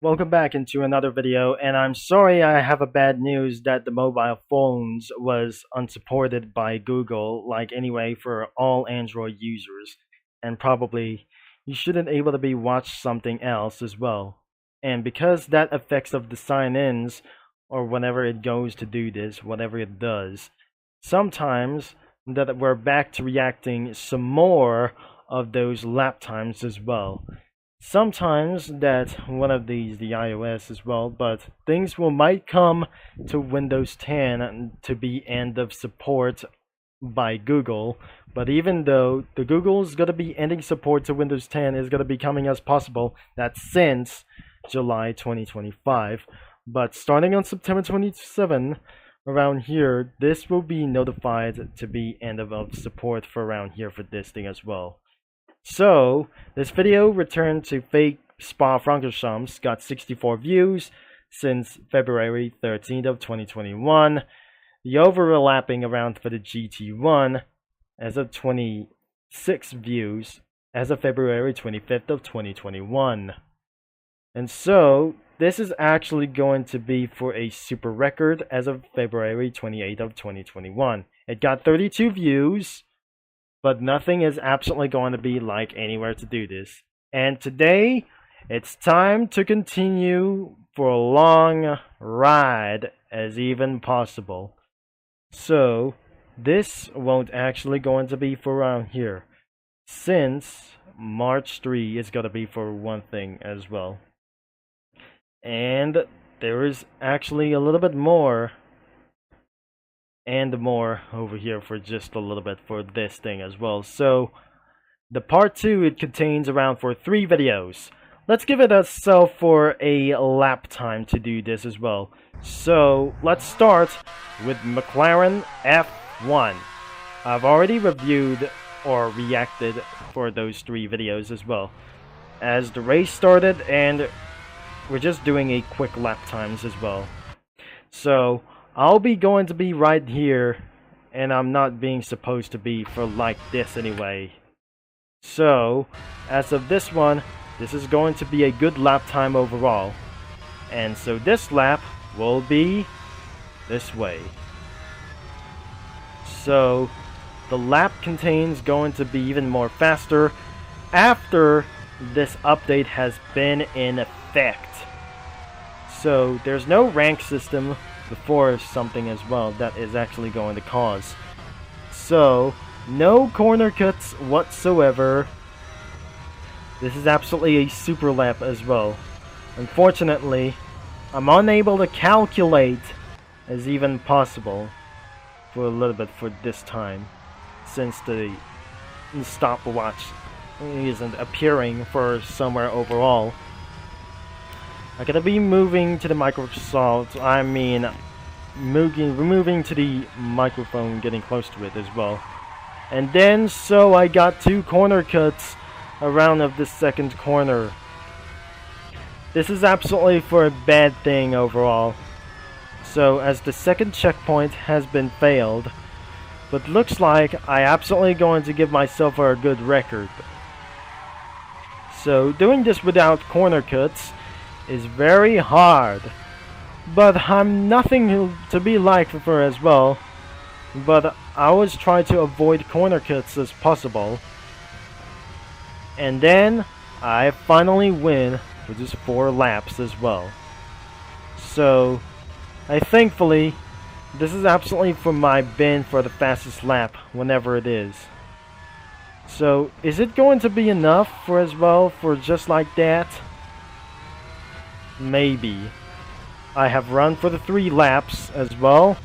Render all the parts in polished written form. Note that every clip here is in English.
Welcome back into another video, and I'm sorry I have a bad news that the mobile phones was unsupported by Google, like anyway for all Android users, and probably you shouldn't able to be watch something else as well. And because that affects of the sign-ins, or whenever it goes to do this, whatever it does, sometimes that we're back to reacting some more of those lap times as well. Sometimes that one of these the iOS as well, but things will might come to Windows 10 to be end of support by Google. But even though the Google's gonna be ending support to Windows 10 is gonna be coming as possible, that's since July 2025. But starting on September 27, around here, this will be notified to be end of support for around here for this thing as well. So, this video returned to fake Spa Francorchamps, got 64 views since February 13th of 2021. The overlapping around for the GT1 as of 26 views as of February 25th of 2021. And so, this is actually going to be for a super record as of February 28th of 2021. It got 32 views. But nothing is absolutely going to be like anywhere to do this. And today, it's time to continue for a long ride as even possible. So, this won't actually going to be for around here, since March 3 is going to be for one thing as well. And there is actually a little bit more and more over here for just a little bit for this thing as well. So the part 2, it contains around for 3 videos. Let's give it a sell for a lap time to do this as well. So let's start with McLaren F1. I've already reviewed or reacted for those 3 videos as well as the race started, and we're just doing a quick lap times as well. So I'll be going to be right here, and I'm not being supposed to be for like this anyway. So, as of this one, this is going to be a good lap time overall. And so this lap will be this way. So, the lap contains going to be even more faster after this update has been in effect. So, there's no rank system before something as well that is actually going to cause. So, no corner cuts whatsoever. This is absolutely a super lap as well. Unfortunately, I'm unable to calculate as even possible for a little bit for this time, since the stopwatch isn't appearing for somewhere overall. I'm gonna be moving to the Microsoft, moving to the microphone, getting close to it as well. And then, so I got 2 corner cuts around of the second corner. This is absolutely for a bad thing overall. So, as the second checkpoint has been failed, but looks like I absolutely going to give myself a good record. So, doing this without corner cuts is very hard, but I'm nothing to be liked for as well. But I always try to avoid corner cuts as possible, and then I finally win with just 4 laps as well. So I thankfully this is absolutely for my bin for the fastest lap whenever it is. So is it going to be enough for as well for just like that? Maybe. I have run for the 3 laps as well.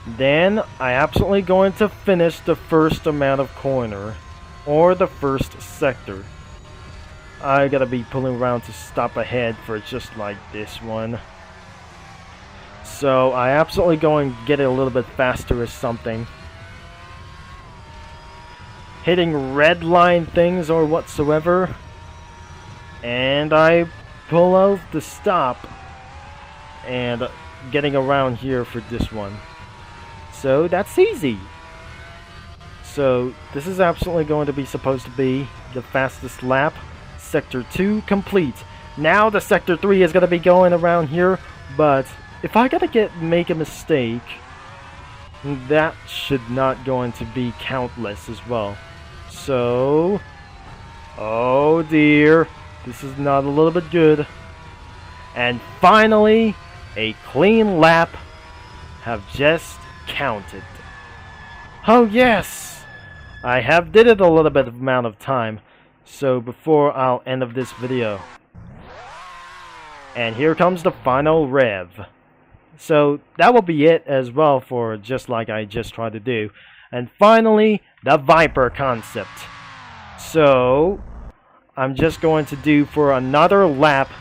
Then I absolutely going to finish the first amount of corner, or the first sector. I gotta be pulling around to stop ahead for just like this one. So I absolutely going to get it a little bit faster or something. Hitting red line things or whatsoever. And I pull out the stop and getting around here for this one. So that's easy. So this is absolutely going to be supposed to be the fastest lap. Sector 2 complete. Now the Sector 3 is gonna be going around here, but if I gotta make a mistake, that should not going to be countless as well. So, oh dear, this is not a little bit good. And finally, a clean lap have just counted. Oh yes, I have did it a little bit of amount of time. So before I'll end of this video. And here comes the final rev. So that will be it as well for just like I just tried to do. And finally, the Viper concept. So I'm just going to do for another lap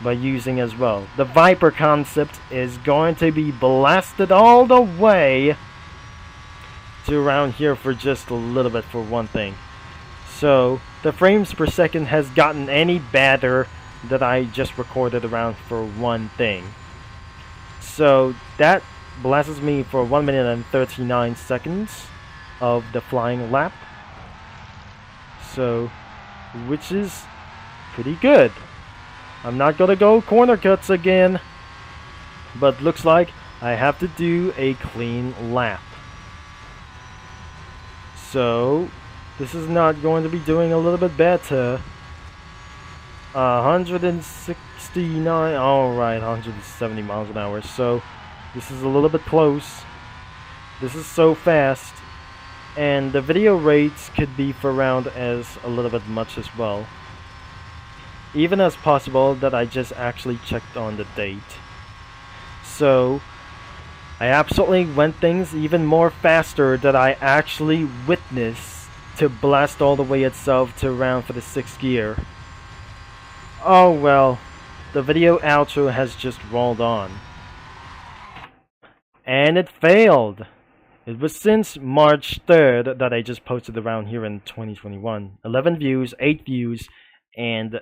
by using as well. The Viper concept is going to be blasted all the way to around here for just a little bit for one thing. So the frames per second has gotten any better that I just recorded around for one thing. So that blasts me for 1 minute and 39 seconds of the flying lap. So, which is pretty good. I'm not gonna go corner cuts again, but looks like I have to do a clean lap. So, this is not going to be doing a little bit better. 169, alright, 170 miles an hour. So, this is a little bit close. This is so fast. And the video rates could be for around as a little bit much as well. Even as possible that I just actually checked on the date. So, I absolutely went things even more faster that I actually witnessed to blast all the way itself to around for the 6th gear. Oh well, the video outro has just rolled on. And it failed! It was since March 3rd that I just posted around here in 2021. 11 views, 8 views, and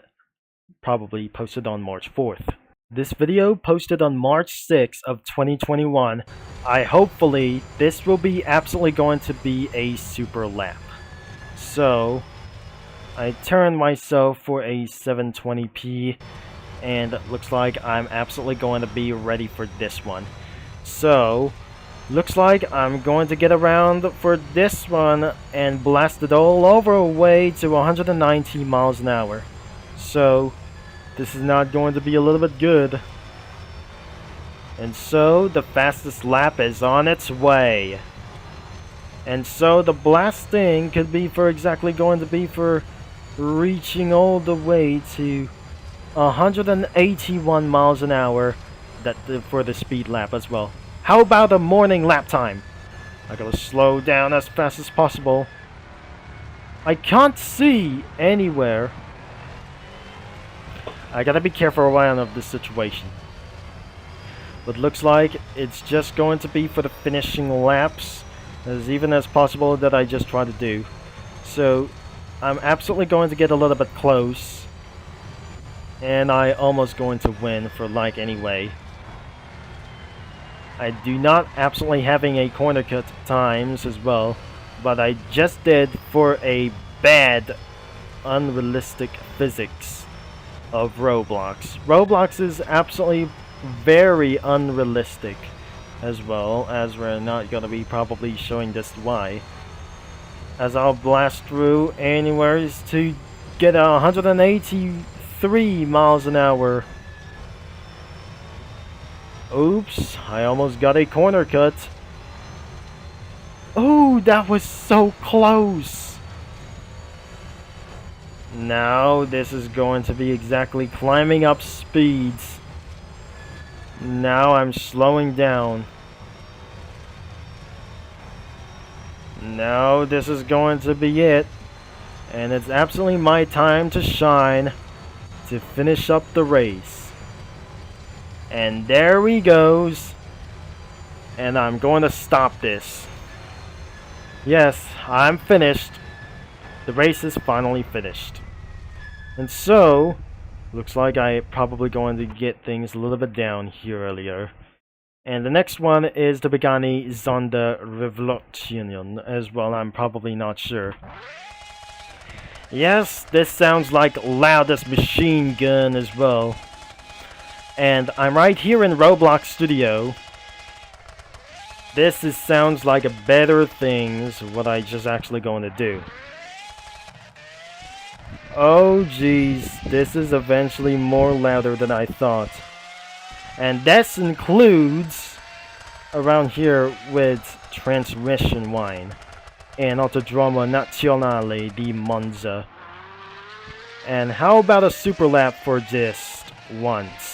probably posted on March 4th. This video posted on March 6th of 2021. Hopefully this will be absolutely going to be a super lap. So I turned myself for a 720p and looks like I'm absolutely going to be ready for this one. So looks like I'm going to get around for this one and blast it all over away to 190 miles an hour. So this is not going to be a little bit good. And so the fastest lap is on its way. And so the blasting could be for exactly going to be for reaching all the way to 181 miles an hour for the speed lap as well. How about a morning lap time? I gotta slow down as fast as possible. I can't see anywhere. I gotta be careful around of this situation. But looks like it's just going to be for the finishing laps, as even as possible that I just tried to do. So I'm absolutely going to get a little bit close, and I almost going to win for like anyway. I do not absolutely having a corner cut times as well, but I just did for a bad, unrealistic physics of Roblox. Roblox is absolutely very unrealistic as well, as we're not going to be probably showing this why. As I'll blast through anywhere to get 183 miles an hour. Oops, I almost got a corner cut. Oh, that was so close. Now this is going to be exactly climbing up speeds. Now I'm slowing down. Now this is going to be it. And it's absolutely my time to shine to finish up the race. And there we goes. And I'm going to stop this. Yes, I'm finished. The race is finally finished. And so, looks like I probably going to get things a little bit down here earlier. And the next one is the Begani Sonderrevolution as well, I'm probably not sure. Yes, this sounds like loudest machine gun as well. And I'm right here in Roblox Studio. Sounds like a better things what I just actually going to do. Oh geez, this is eventually more louder than I thought. And this includes around here with transmission wine and Autodromo Nazionale di Monza. And how about a super lap for just once?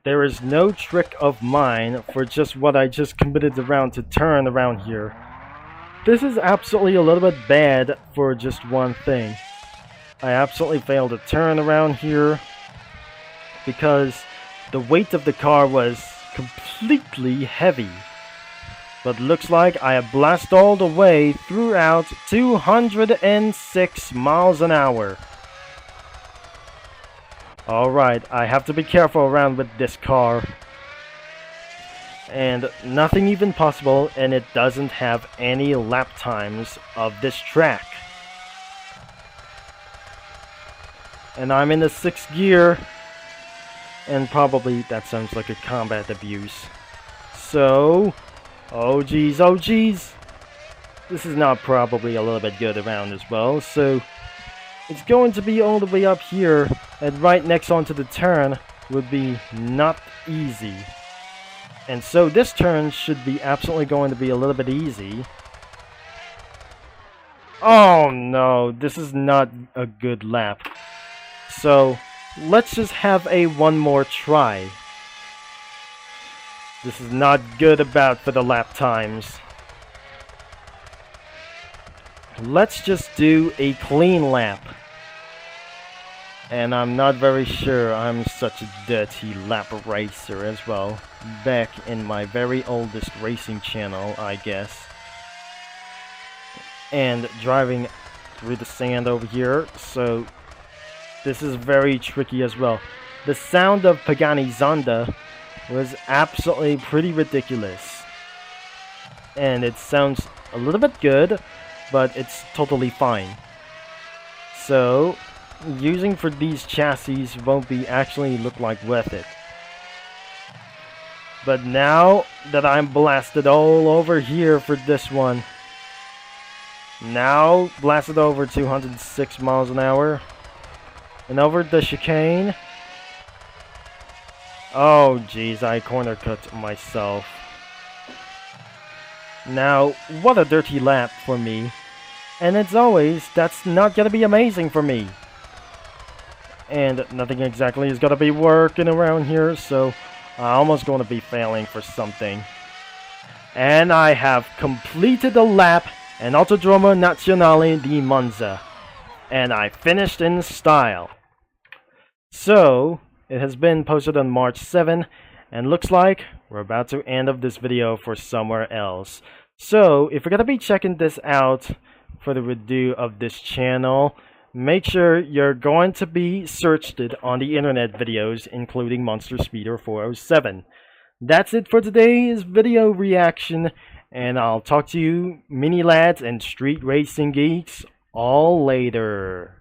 There is no trick of mine for just what I just committed around to turn around here. This is absolutely a little bit bad for just one thing. I absolutely failed to turn around here because the weight of the car was completely heavy. But looks like I have blasted all the way throughout 206 miles an hour. Alright, I have to be careful around with this car. And nothing even possible, and it doesn't have any lap times of this track. And I'm in the 6th gear, and probably that sounds like a combat abuse. So, oh geez, this is not probably a little bit good around as well, so it's going to be all the way up here, and right next onto the turn would be not easy. And so this turn should be absolutely going to be a little bit easy. Oh no, this is not a good lap. So let's just have one more try. This is not good for the lap times. Let's just do a clean lap. And I'm not very sure I'm such a dirty lap racer as well. Back in my very oldest racing channel, I guess. And driving through the sand over here, so this is very tricky as well. The sound of Pagani Zonda was absolutely pretty ridiculous. And it sounds a little bit good, but it's totally fine. So, using for these chassis won't be actually look like worth it. But now that I'm blasted all over here for this one, now blasted over 206 miles an hour, and over the chicane. Oh jeez, I corner cut myself. Now, what a dirty lap for me. And as always, that's not gonna be amazing for me. And nothing exactly is gonna be working around here, so I'm almost gonna be failing for something. And I have completed the lap in Autodromo Nazionale di Monza. And I finished in style. So, it has been posted on March 7, and looks like we're about to end of this video for somewhere else. So, if you're gonna be checking this out for the redo of this channel, make sure you're going to be searched it on the internet videos, including Monster Speeder 407. That's it for today's video reaction, and I'll talk to you mini lads and street racing geeks all later.